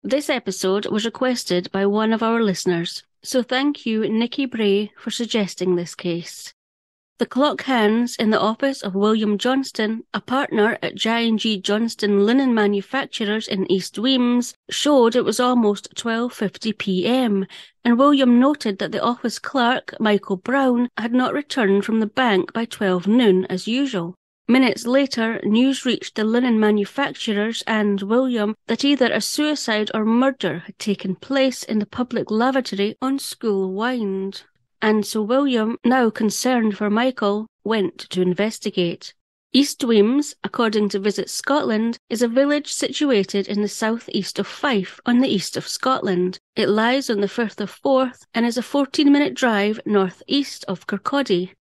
This episode was requested by one of our listeners, so thank you, Nikki Brae, for suggesting this case. The clock hands in the office of William Johnston, a partner at J&G Johnston Linen Manufacturers in East Weems, showed it was almost 12:50 p.m, and William noted that the office clerk, Michael Brown, had not returned from the bank by 12 noon as usual. Minutes later, news reached the linen manufacturers and William that either a suicide or murder had taken place in the public lavatory on School Wynd. And so William, now concerned for Michael, went to investigate. East Weems, according to Visit Scotland, is a village situated in the south-east of Fife on the east of Scotland. It lies on the Firth of Forth and is a 14-minute drive north-east of Kirkcaldy.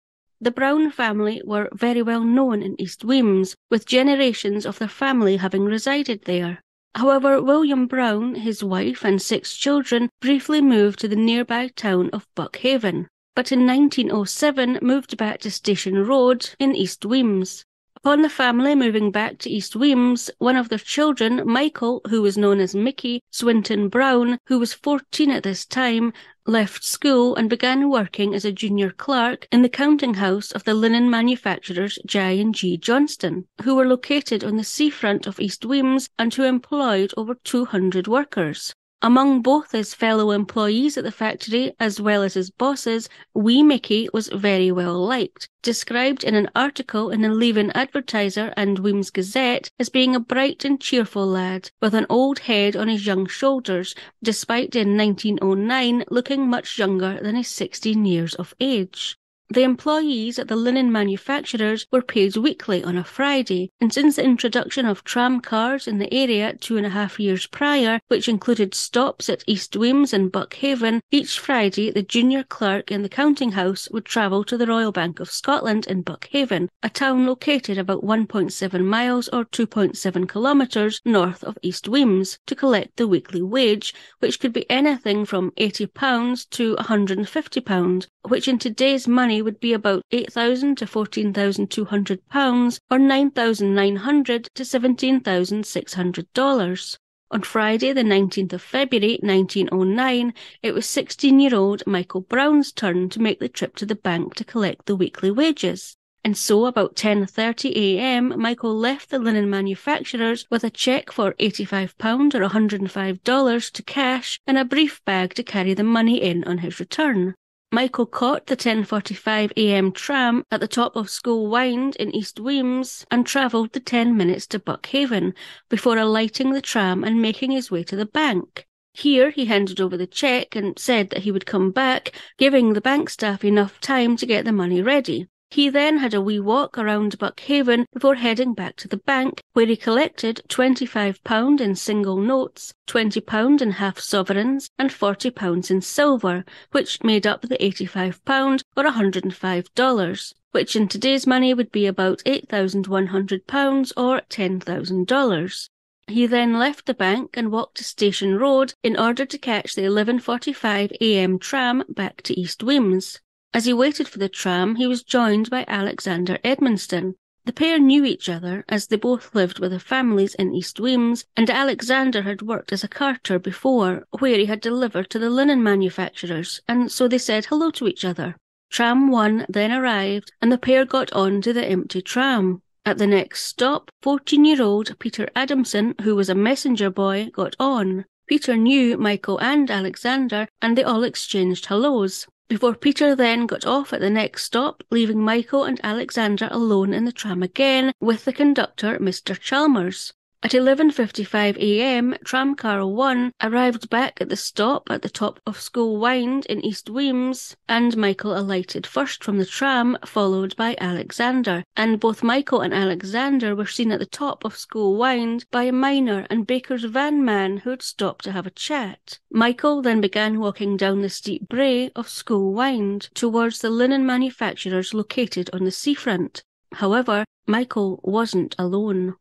The Brown family were very well known in East Weems, with generations of their family having resided there. However, William Brown, his wife and 6 children briefly moved to the nearby town of Buckhaven, but in 1907 moved back to Station Road in East Weems. Upon the family moving back to East Weems, one of their children, Michael, who was known as Mickey Swinton Brown, who was 14 at this time, left school and began working as a junior clerk in the counting house of the linen manufacturers J&G Johnston, who were located on the seafront of East Weems and who employed over 200 workers. Among both his fellow employees at the factory as well as his bosses, wee Mickey was very well liked, described in an article in the Leaven Advertiser and Weems Gazette as being a bright and cheerful lad, with an old head on his young shoulders, despite in 1909 looking much younger than his 16 years of age. The employees at the linen manufacturers were paid weekly on a Friday, and since the introduction of tram cars in the area 2.5 years prior, which included stops at East Weems and Buckhaven, each Friday the junior clerk in the counting house would travel to the Royal Bank of Scotland in Buckhaven, a town located about 1.7 miles or 2.7 kilometres north of East Weems, to collect the weekly wage, which could be anything from £80 to £150, which in today's money would be about £8,000 to £14,200 or $9,900 to $17,600. On Friday, the 19th of February 1909, it was 16-year-old Michael Brown's turn to make the trip to the bank to collect the weekly wages. And so, about 10:30 a.m, Michael left the linen manufacturers with a cheque for £85 or $105 to cash and a brief bag to carry the money in on his return. Michael caught the 10:45 a.m. tram at the top of School Wynd in East Weems and travelled the 10 minutes to Buckhaven before alighting the tram and making his way to the bank. Here he handed over the cheque and said that he would come back, giving the bank staff enough time to get the money ready. He then had a wee walk around Buckhaven before heading back to the bank, where he collected £25 in single notes, £20 in half sovereigns, and £40 in silver, which made up the £85 or $105, which in today's money would be about £8,100 or $10,000. He then left the bank and walked to Station Road in order to catch the 11:45 a.m. tram back to East Weems. As he waited for the tram, he was joined by Alexander Edmonston. The pair knew each other, as they both lived with their families in East Weems, and Alexander had worked as a carter before, where he had delivered to the linen manufacturers, and so they said hello to each other. Tram 1 then arrived, and the pair got on to the empty tram. At the next stop, 14-year-old Peter Adamson, who was a messenger boy, got on. Peter knew Michael and Alexander, and they all exchanged hellos, before Peter then got off at the next stop, leaving Michael and Alexander alone in the tram again with the conductor, Mr. Chalmers. At 11:55 a.m, tramcar 1 arrived back at the stop at the top of School Wynd in East Weems, and Michael alighted first from the tram, followed by Alexander, and both Michael and Alexander were seen at the top of School Wynd by a miner and baker's van man who had stopped to have a chat. Michael then began walking down the steep brae of School Wynd towards the linen manufacturers located on the seafront. However, Michael wasn't alone.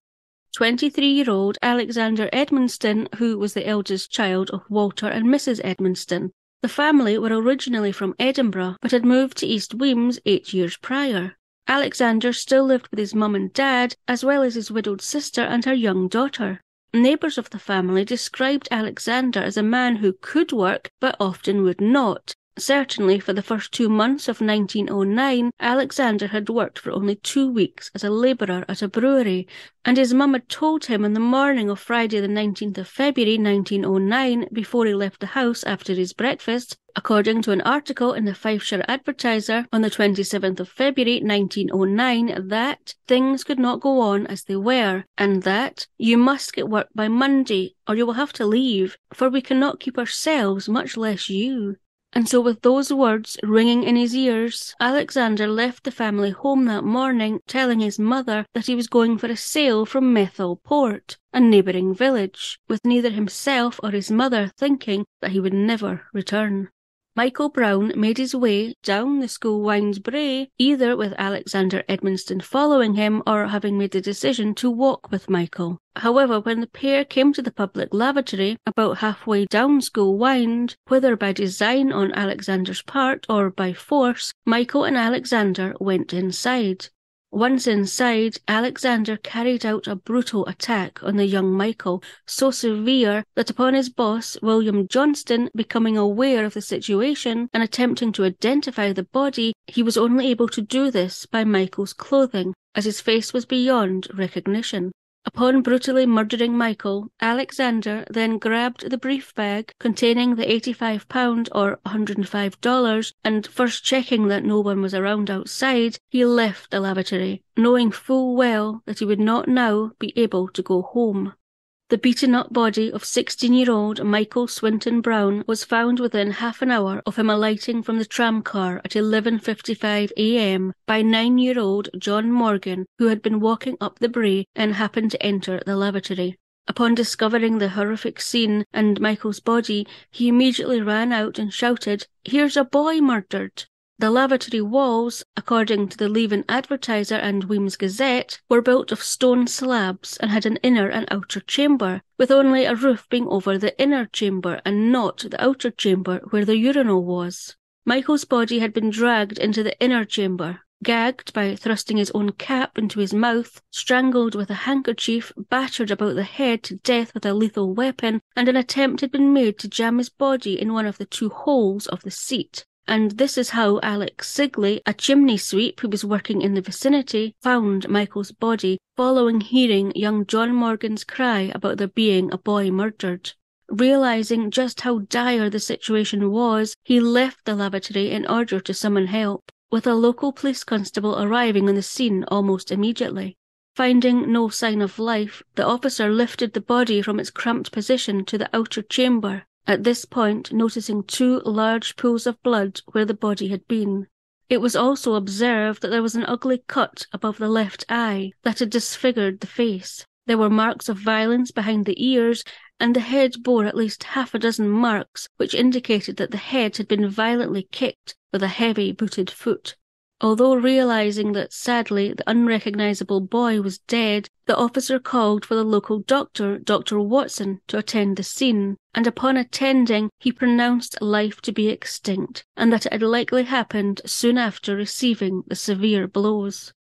23-year-old Alexander Edmonston, who was the eldest child of Walter and Mrs. Edmonston. The family were originally from Edinburgh, but had moved to East Weems 8 years prior. Alexander still lived with his mum and dad, as well as his widowed sister and her young daughter. Neighbours of the family described Alexander as a man who could work but often would not. Certainly, for the first 2 months of 1909, Alexander had worked for only 2 weeks as a labourer at a brewery, and his mum had told him on the morning of Friday the 19th of February 1909, before he left the house after his breakfast, according to an article in the Fifeshire Advertiser on the 27th of February 1909, that things could not go on as they were, and that you must get work by Monday, or you will have to leave, for we cannot keep ourselves, much less you. And so with those words ringing in his ears, Alexander left the family home that morning, telling his mother that he was going for a sail from Methil Port, a neighbouring village, with neither himself or his mother thinking that he would never return. Michael Brown made his way down the School Wynd brae, either with Alexander Edmonston following him or having made the decision to walk with Michael. However, when the pair came to the public lavatory, about halfway down School Wynd, whether by design on Alexander's part or by force, Michael and Alexander went inside. Once inside, Alexander carried out a brutal attack on the young Michael, so severe that upon his boss, William Johnston, becoming aware of the situation and attempting to identify the body, he was only able to do this by Michael's clothing, as his face was beyond recognition. Upon brutally murdering Michael, Alexander then grabbed the brief bag containing the £85 or $105, and first checking that no one was around outside, he left the lavatory, knowing full well that he would not now be able to go home. The beaten-up body of 16-year-old Michael Swinton Brown was found within half an hour of him alighting from the tram car at 11:55 a.m. by 9-year-old John Morgan, who had been walking up the brae and happened to enter the lavatory. Upon discovering the horrific scene and Michael's body, he immediately ran out and shouted, "Here's a boy murdered!" The lavatory walls, according to the Leaven Advertiser and Weems Gazette, were built of stone slabs and had an inner and outer chamber, with only a roof being over the inner chamber and not the outer chamber where the urinal was. Michael's body had been dragged into the inner chamber, gagged by thrusting his own cap into his mouth, strangled with a handkerchief, battered about the head to death with a lethal weapon, and an attempt had been made to jam his body in one of the 2 holes of the seat. And this is how Alex Sigley, a chimney sweep who was working in the vicinity, found Michael's body following hearing young John Morgan's cry about there being a boy murdered. Realising just how dire the situation was, he left the lavatory in order to summon help, with a local police constable arriving on the scene almost immediately. Finding no sign of life, the officer lifted the body from its cramped position to the outer chamber, at this point noticing 2 large pools of blood where the body had been. It was also observed that there was an ugly cut above the left eye that had disfigured the face. There were marks of violence behind the ears, and the head bore at least half a dozen marks, which indicated that the head had been violently kicked with a heavy booted foot. Although realising that sadly the unrecognisable boy was dead, the officer called for the local doctor, Dr. Watson, to attend the scene, and upon attending he pronounced life to be extinct, and that it had likely happened soon after receiving the severe blows.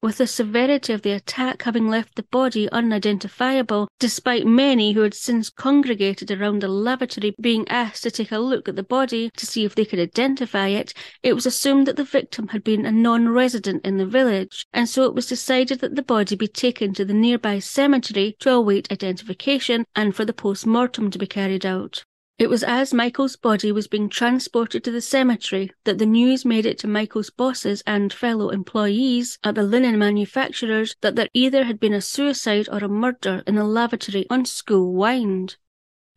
With the severity of the attack having left the body unidentifiable, despite many who had since congregated around the lavatory being asked to take a look at the body to see if they could identify it, it was assumed that the victim had been a non-resident in the village, and so it was decided that the body be taken to the nearby cemetery to await identification and for the post-mortem to be carried out. It was as Michael's body was being transported to the cemetery that the news made it to Michael's bosses and fellow employees at the linen manufacturers that there either had been a suicide or a murder in the lavatory on School Wynd.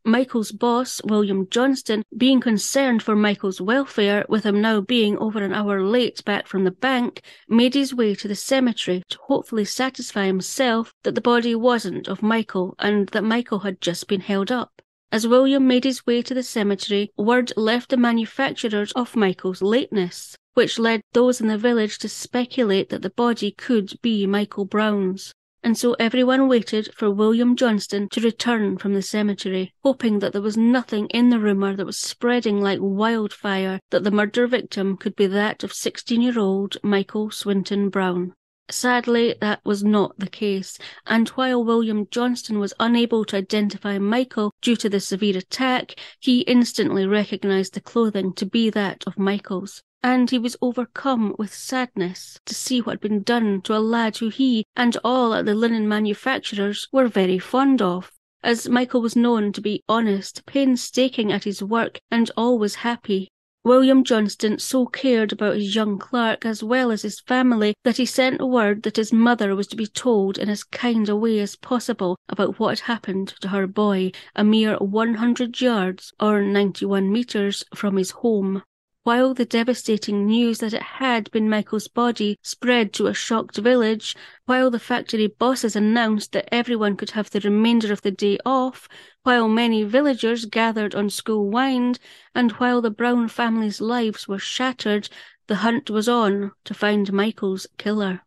Michael's boss, William Johnston, being concerned for Michael's welfare, with him now being over an hour late back from the bank, made his way to the cemetery to hopefully satisfy himself that the body wasn't of Michael and that Michael had just been held up. As William made his way to the cemetery, word left the manufacturers of Michael's lateness, which led those in the village to speculate that the body could be Michael Brown's. And so everyone waited for William Johnston to return from the cemetery, hoping that there was nothing in the rumour that was spreading like wildfire that the murder victim could be that of 16-year-old Michael Swinton Brown. Sadly, that was not the case, and while William Johnston was unable to identify Michael due to the severe attack, he instantly recognised the clothing to be that of Michael's, and he was overcome with sadness to see what had been done to a lad who he and all at the linen manufacturers were very fond of, as Michael was known to be honest, painstaking at his work, and always happy. William Johnston so cared about his young clerk as well as his family that he sent word that his mother was to be told in as kind a way as possible about what had happened to her boy, a mere 100 yards or 91 metres from his home. While the devastating news that it had been Michael's body spread to a shocked village, while the factory bosses announced that everyone could have the remainder of the day off, while many villagers gathered on School Wynd, and while the Brown family's lives were shattered, the hunt was on to find Michael's killer.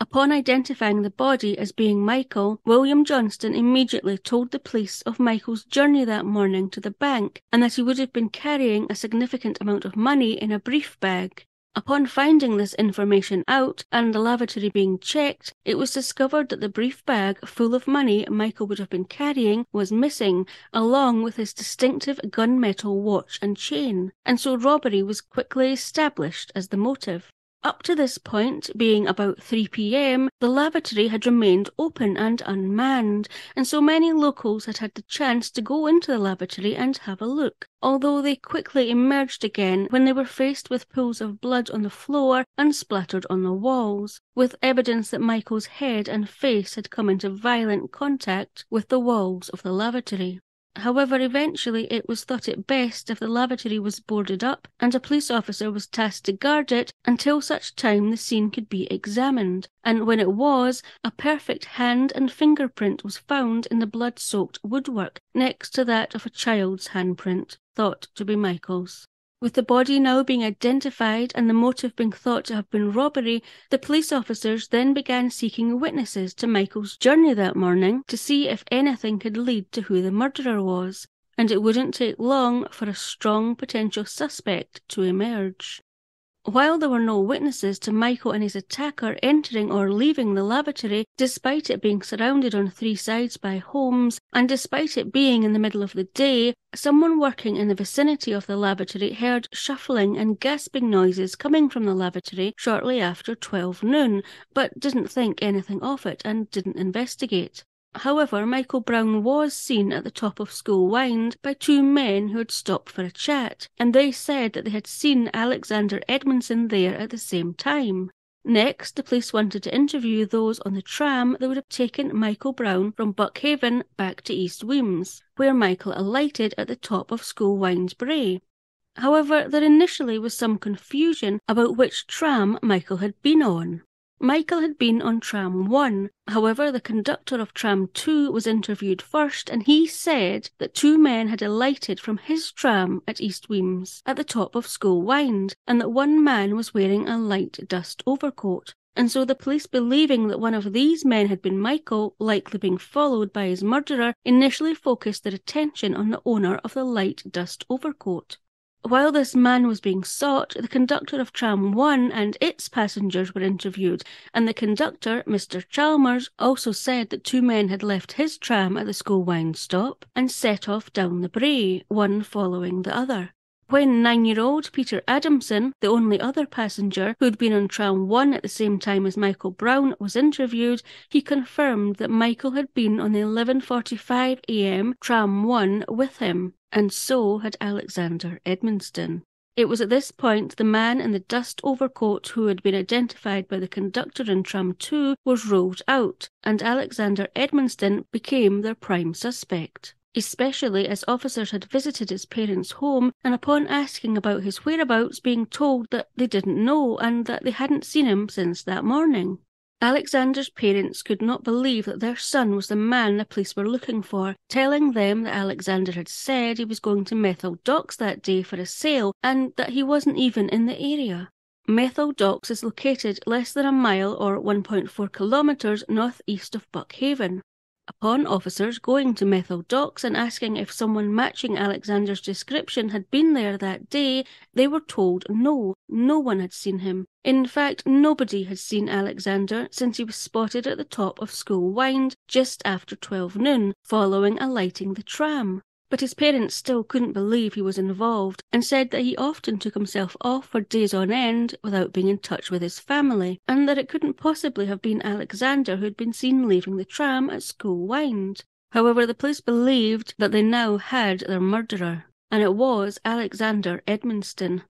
Upon identifying the body as being Michael, William Johnston immediately told the police of Michael's journey that morning to the bank and that he would have been carrying a significant amount of money in a brief bag. Upon finding this information out and the lavatory being checked, it was discovered that the brief bag full of money Michael would have been carrying was missing, along with his distinctive gunmetal watch and chain, and so robbery was quickly established as the motive. Up to this point, being about 3 p.m, the lavatory had remained open and unmanned, and so many locals had had the chance to go into the lavatory and have a look, although they quickly emerged again when they were faced with pools of blood on the floor and splattered on the walls, with evidence that Michael's head and face had come into violent contact with the walls of the lavatory. However, eventually it was thought it best if the lavatory was boarded up and a police officer was tasked to guard it until such time the scene could be examined, and when it was, a perfect hand and fingerprint was found in the blood-soaked woodwork next to that of a child's handprint, thought to be Michael's. With the body now being identified and the motive being thought to have been robbery, the police officers then began seeking witnesses to Michael's journey that morning to see if anything could lead to who the murderer was, and it wouldn't take long for a strong potential suspect to emerge. While there were no witnesses to Michael and his attacker entering or leaving the lavatory, despite it being surrounded on 3 sides by homes, and despite it being in the middle of the day, someone working in the vicinity of the lavatory heard shuffling and gasping noises coming from the lavatory shortly after 12 noon, but didn't think anything of it and didn't investigate. However, Michael Brown was seen at the top of School Wynd by 2 men who had stopped for a chat, and they said that they had seen Alexander Edmondson there at the same time. Next, the police wanted to interview those on the tram that would have taken Michael Brown from Buckhaven back to East Wemyss, where Michael alighted at the top of School Wynd's brae. However, there initially was some confusion about which tram Michael had been on. Michael had been on tram 1, however the conductor of tram 2 was interviewed first and he said that 2 men had alighted from his tram at East Wemyss at the top of School Wynd and that 1 man was wearing a light dust overcoat. And so the police, believing that one of these men had been Michael, likely being followed by his murderer, initially focused their attention on the owner of the light dust overcoat. While this man was being sought, the conductor of tram 1 and its passengers were interviewed, and the conductor, Mr. Chalmers, also said that 2 men had left his tram at the School Wynd stop and set off down the brae, one following the other. When 9-year-old Peter Adamson, the only other passenger who had been on tram 1 at the same time as Michael Brown, was interviewed, he confirmed that Michael had been on the 11:45 a.m. tram 1 with him, and so had Alexander Edmondson. It was at this point the man in the dust overcoat who had been identified by the conductor in tram 2 was ruled out, and Alexander Edmondson became their prime suspect, especially as officers had visited his parents' home and upon asking about his whereabouts being told that they didn't know and that they hadn't seen him since that morning. Alexander's parents could not believe that their son was the man the police were looking for, telling them that Alexander had said he was going to Methil Docks that day for a sale and that he wasn't even in the area. Methil Docks is located less than a mile or 1.4 kilometres north-east of Buckhaven. Upon officers going to Methil Docks and asking if someone matching Alexander's description had been there that day, they were told no one had seen him. In fact, nobody had seen Alexander since he was spotted at the top of School Wynd just after 12 noon, following alighting the tram. But his parents still couldn't believe he was involved and said that he often took himself off for days on end without being in touch with his family, and that it couldn't possibly have been Alexander who had been seen leaving the tram at School Wynd. However, the police believed that they now had their murderer, and it was Alexander Edmonston.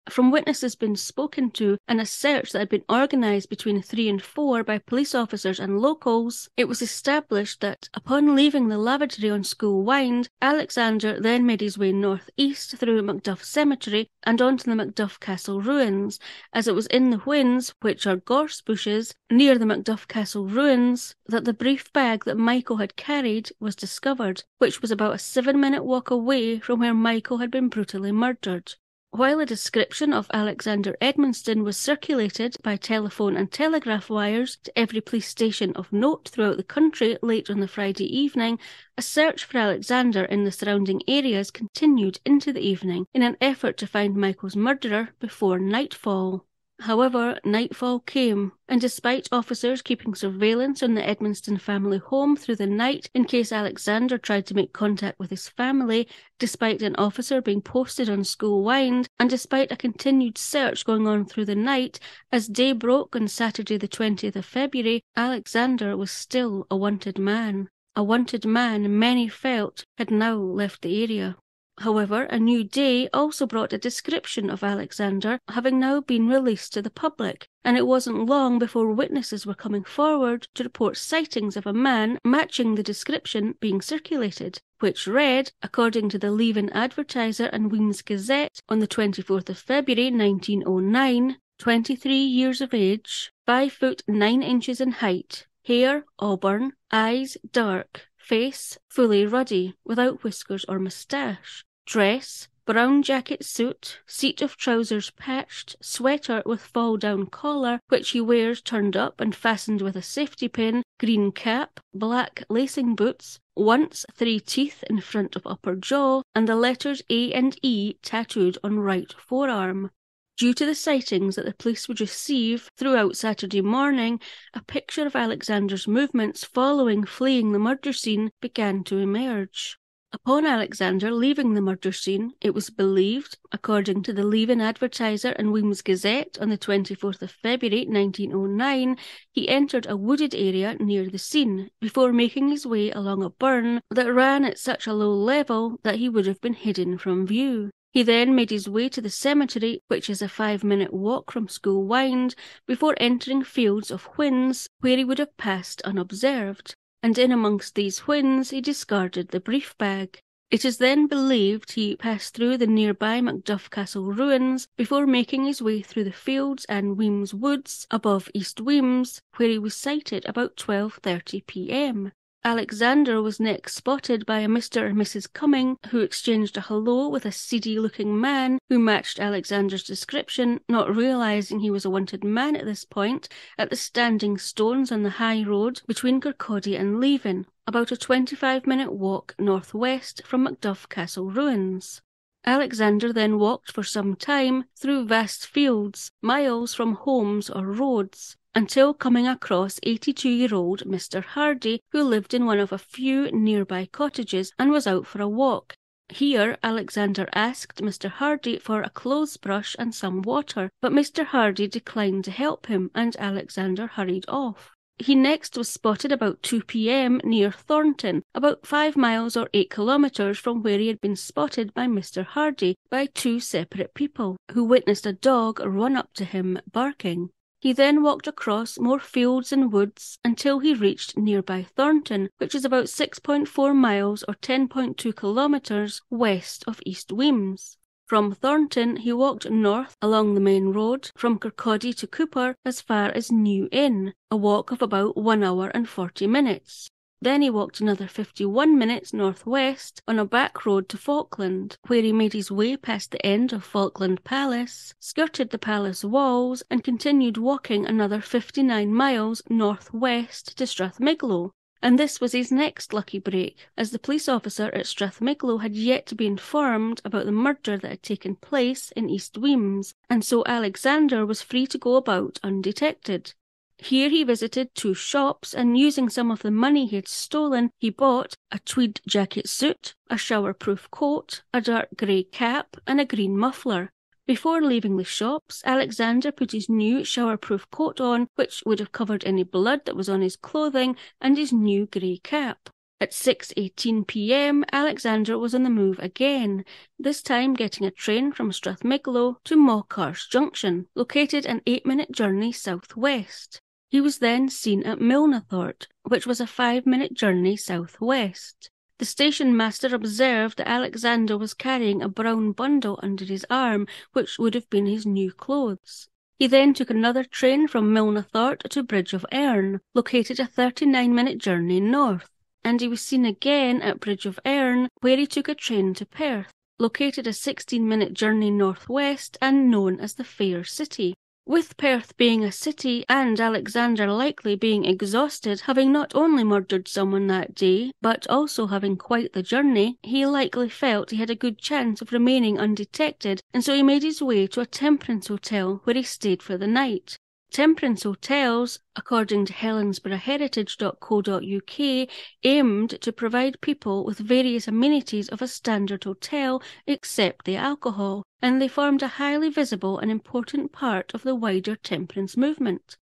From witnesses being spoken to and a search that had been organised between 3 and 4 by police officers and locals, it was established that upon leaving the lavatory on School Wynd, Alexander then made his way north-east through Macduff Cemetery and onto the Macduff Castle ruins, as it was in the whins, which are gorse bushes, near the Macduff Castle ruins, that the brief bag that Michael had carried was discovered, which was about a 7-minute walk away from where Michael had been brutally murdered. While a description of Alexander Edmonston was circulated by telephone and telegraph wires to every police station of note throughout the country late on the Friday evening, a search for Alexander in the surrounding areas continued into the evening in an effort to find Michael's murderer before nightfall. However, nightfall came, and despite officers keeping surveillance on the Edmonston family home through the night in case Alexander tried to make contact with his family, despite an officer being posted on School Wynd, and despite a continued search going on through the night, as day broke on Saturday the 20th of February, Alexander was still a wanted man. A wanted man many felt had now left the area. However, a new day also brought a description of Alexander having now been released to the public, and it wasn't long before witnesses were coming forward to report sightings of a man matching the description being circulated, which read, according to the Leaving Advertiser and Weems Gazette on the 24th of February 1909, 23 years of age, 5 foot 9 inches in height, hair auburn, eyes dark, face fully ruddy, without whiskers or moustache. Dress, brown jacket suit, seat of trousers patched, sweater with fall-down collar, which he wears turned up and fastened with a safety pin, green cap, black lacing boots, once 3 teeth in front of upper jaw, and the letters A and E tattooed on right forearm. Due to the sightings that the police would receive throughout Saturday morning, a picture of Alexander's movements following fleeing the murder scene began to emerge. Upon Alexander leaving the murder scene, it was believed, according to the Leaving Advertiser and Weems Gazette on the 24th of February 1909, he entered a wooded area near the scene, before making his way along a burn that ran at such a low level that he would have been hidden from view. He then made his way to the cemetery, which is a 5-minute walk from School Wynd, before entering fields of whins, where he would have passed unobserved. And in amongst these whins he discarded the brief bag. It is then believed he passed through the nearby Macduff Castle ruins before making his way through the fields and Weems Woods above East Weems, where he was sighted about 12:30 p.m. Alexander was next spotted by a Mr. and Mrs. Cumming, who exchanged a hello with a seedy-looking man who matched Alexander's description, not realising he was a wanted man at this point, at the standing stones on the high road between Kirkcaldy and Leven, about a 25-minute walk northwest from Macduff Castle ruins. Alexander then walked for some time through vast fields, miles from homes or roads, until coming across 82-year-old Mr. Hardy, who lived in one of a few nearby cottages and was out for a walk. Here, Alexander asked Mr. Hardy for a clothes brush and some water, but Mr. Hardy declined to help him, and Alexander hurried off. He next was spotted about 2 p.m. near Thornton, about 5 miles or 8 kilometres from where he had been spotted by Mr. Hardy by 2 separate people, who witnessed a dog run up to him barking. He then walked across more fields and woods until he reached nearby Thornton, which is about 6.4 miles or 10.2 kilometres west of East Weems. From Thornton, he walked north along the main road from Kirkcaldy to Cooper as far as New Inn, a walk of about 1 hour and 40 minutes. Then he walked another 51 minutes northwest on a back road to Falkland, where he made his way past the end of Falkland Palace, skirted the palace walls, and continued walking another 59 miles northwest to Strathmiglo. And this was his next lucky break, as the police officer at Strathmiglo had yet to be informed about the murder that had taken place in East Wemyss, and so Alexander was free to go about undetected. Here he visited 2 shops, and using some of the money he had stolen, he bought a tweed jacket suit, a showerproof coat, a dark grey cap, and a green muffler. Before leaving the shops, Alexander put his new showerproof coat on, which would have covered any blood that was on his clothing, and his new grey cap. At 6:18 p.m, Alexander was on the move again, this time getting a train from Strathmiglo to Maughcarse Junction, located an 8-minute journey southwest. He was then seen at Milnathort, which was a 5-minute journey southwest. The station master observed that Alexander was carrying a brown bundle under his arm, which would have been his new clothes. He then took another train from Milnathort to Bridge of Erne, located a 39-minute journey north, and he was seen again at Bridge of Erne, where he took a train to Perth, located a 16-minute journey northwest and known as the Fair City. With Perth being a city and Alexander likely being exhausted, having not only murdered someone that day, but also having quite the journey, he likely felt he had a good chance of remaining undetected, and so he made his way to a temperance hotel where he stayed for the night. Temperance hotels, according to helensboroughheritage.co.uk, aimed to provide people with various amenities of a standard hotel except the alcohol, and they formed a highly visible and important part of the wider temperance movement.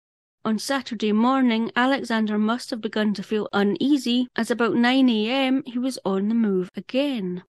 On Saturday morning, Alexander must have begun to feel uneasy, as about 9 a.m. he was on the move again.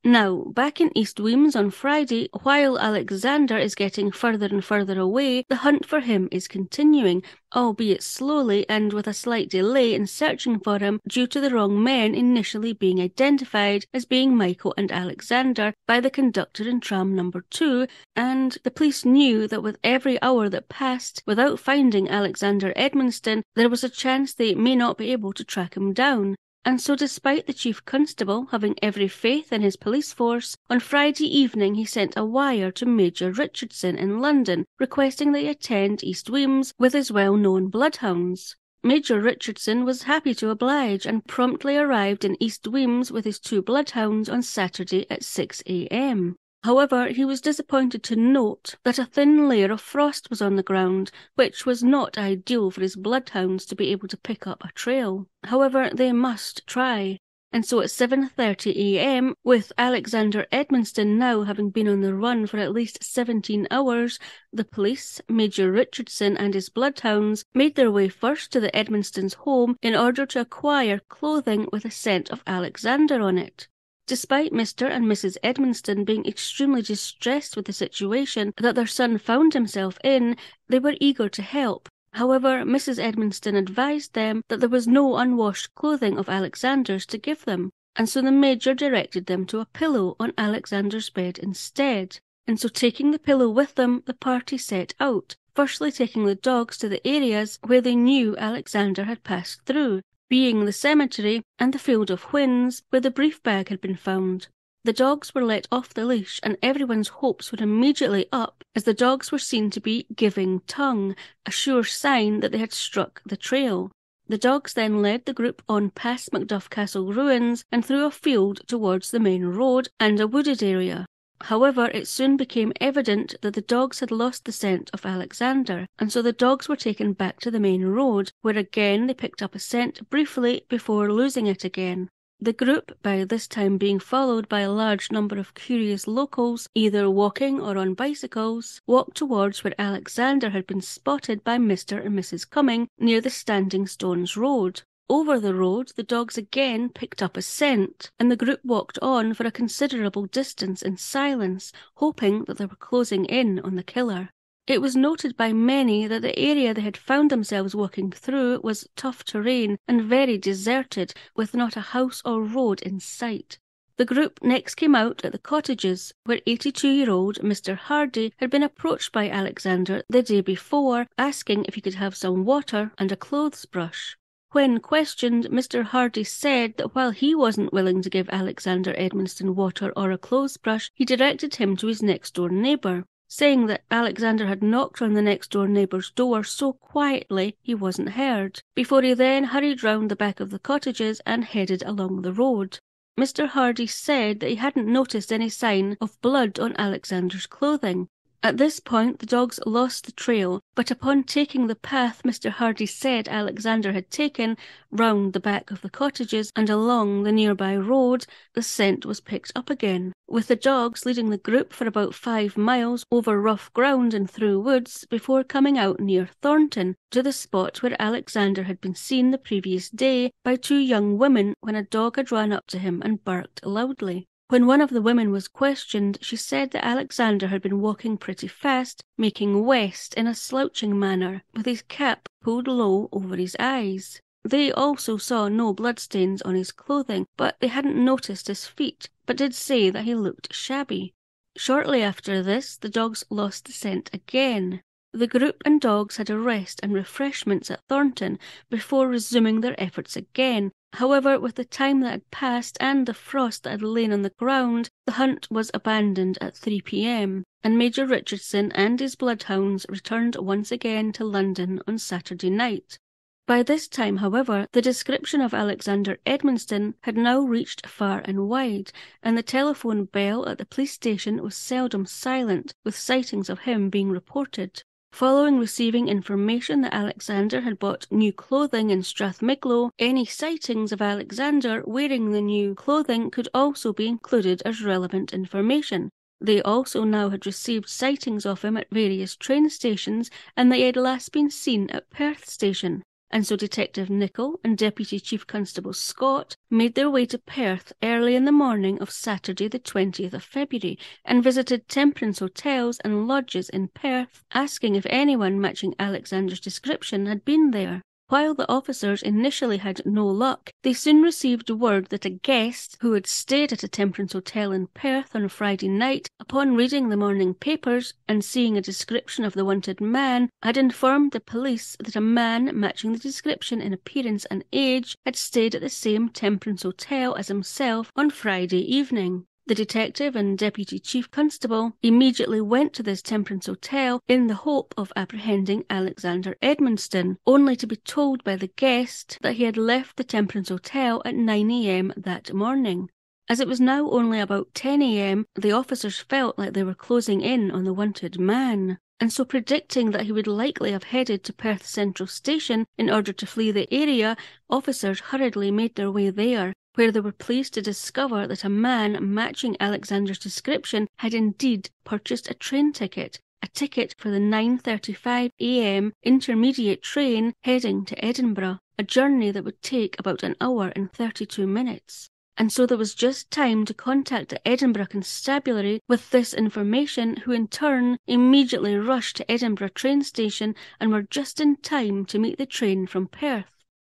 Now, back in East Wemyss on Friday, while Alexander is getting further and further away, the hunt for him is continuing, albeit slowly and with a slight delay in searching for him due to the wrong men initially being identified as being Michael and Alexander by the conductor in tram number 2, and the police knew that with every hour that passed without finding Alexander Edmonston, there was a chance they may not be able to track him down. And so despite the chief constable having every faith in his police force, on Friday evening he sent a wire to Major Richardson in London requesting that he attend East Wemyss with his well-known bloodhounds. Major Richardson was happy to oblige and promptly arrived in East Wemyss with his 2 bloodhounds on Saturday at 6 a.m. However, he was disappointed to note that a thin layer of frost was on the ground, which was not ideal for his bloodhounds to be able to pick up a trail. However, they must try. And so at 7:30 a.m, with Alexander Edmonston now having been on the run for at least 17 hours, the police, Major Richardson and his bloodhounds, made their way first to the Edmonstons' home in order to acquire clothing with a scent of Alexander on it. Despite Mr. and Mrs. Edmonston being extremely distressed with the situation that their son found himself in, they were eager to help. However, Mrs. Edmonston advised them that there was no unwashed clothing of Alexander's to give them, and so the Major directed them to a pillow on Alexander's bed instead. And so taking the pillow with them, the party set out, firstly taking the dogs to the areas where they knew Alexander had passed through, being the cemetery and the field of whins where the brief bag had been found. The dogs were let off the leash and everyone's hopes were immediately up as the dogs were seen to be giving tongue, a sure sign that they had struck the trail. The dogs then led the group on past Macduff Castle ruins and through a field towards the main road and a wooded area. However, it soon became evident that the dogs had lost the scent of Alexander, and so the dogs were taken back to the main road, where again they picked up a scent briefly before losing it again. The group, by this time being followed by a large number of curious locals, either walking or on bicycles, walked towards where Alexander had been spotted by Mr. and Mrs. Cumming near the Standing Stones Road. Over the road, the dogs again picked up a scent, and the group walked on for a considerable distance in silence, hoping that they were closing in on the killer. It was noted by many that the area they had found themselves walking through was tough terrain and very deserted, with not a house or road in sight. The group next came out at the cottages, where 82-year-old Mr. Hardy had been approached by Alexander the day before, asking if he could have some water and a clothes brush. When questioned, Mr. Hardy said that while he wasn't willing to give Alexander Edmonston water or a clothes brush, he directed him to his next-door neighbour. saying that Alexander had knocked on the next-door neighbour's door so quietly he wasn't heard, before he then hurried round the back of the cottages and headed along the road. Mr. Hardy said that he hadn't noticed any sign of blood on Alexander's clothing. At this point, the dogs lost the trail, but upon taking the path Mr. Hardy said Alexander had taken round the back of the cottages and along the nearby road, the scent was picked up again, with the dogs leading the group for about 5 miles over rough ground and through woods before coming out near Thornton to the spot where Alexander had been seen the previous day by 2 young women when a dog had run up to him and barked loudly. When one of the women was questioned, she said that Alexander had been walking pretty fast, making west in a slouching manner, with his cap pulled low over his eyes. They also saw no bloodstains on his clothing, but they hadn't noticed his feet, but did say that he looked shabby. Shortly after this, the dogs lost the scent again. The group and dogs had a rest and refreshments at Thornton before resuming their efforts again. However, with the time that had passed and the frost that had lain on the ground, the hunt was abandoned at 3 p.m, and Major Richardson and his bloodhounds returned once again to London on Saturday night. By this time, however, the description of Alexander Edmonston had now reached far and wide, and the telephone bell at the police station was seldom silent, with sightings of him being reported. Following receiving information that Alexander had bought new clothing in Strathmiglo, any sightings of Alexander wearing the new clothing could also be included as relevant information. They also now had received sightings of him at various train stations, and that he had last been seen at Perth station. And so Detective Nicholl and Deputy Chief Constable Scott made their way to Perth early in the morning of Saturday the 20th of February and visited temperance hotels and lodges in Perth, asking if anyone matching Alexander's description had been there. While the officers initially had no luck, they soon received word that a guest who had stayed at a temperance hotel in Perth on a Friday night, upon reading the morning papers and seeing a description of the wanted man, had informed the police that a man matching the description in appearance and age had stayed at the same temperance hotel as himself on Friday evening. The detective and deputy chief constable immediately went to this temperance hotel in the hope of apprehending Alexander Edmonston, only to be told by the guest that he had left the temperance hotel at 9 a.m. that morning. As it was now only about 10 a.m, the officers felt like they were closing in on the wanted man, and so predicting that he would likely have headed to Perth Central Station in order to flee the area, officers hurriedly made their way there, where they were pleased to discover that a man matching Alexander's description had indeed purchased a train ticket, a ticket for the 9:35 a.m. intermediate train heading to Edinburgh, a journey that would take about an hour and 32 minutes. And so there was just time to contact the Edinburgh Constabulary with this information, who in turn immediately rushed to Edinburgh train station and were just in time to meet the train from Perth.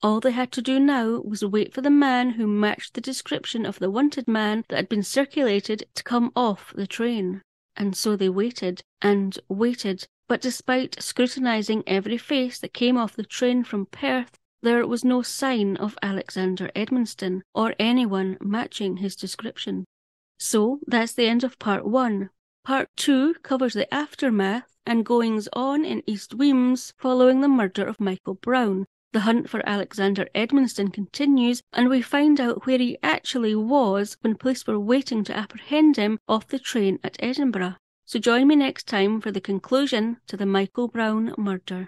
All they had to do now was wait for the man who matched the description of the wanted man that had been circulated to come off the train. And so they waited and waited, but despite scrutinising every face that came off the train from Perth, there was no sign of Alexander Edmonston or anyone matching his description. So that's the end of part 1. Part 2 covers the aftermath and goings on in East Wemyss following the murder of Michael Brown. The hunt for Alexander Edmonston continues, and we find out where he actually was when police were waiting to apprehend him off the train at Edinburgh. So join me next time for the conclusion to the Michael Brown murder.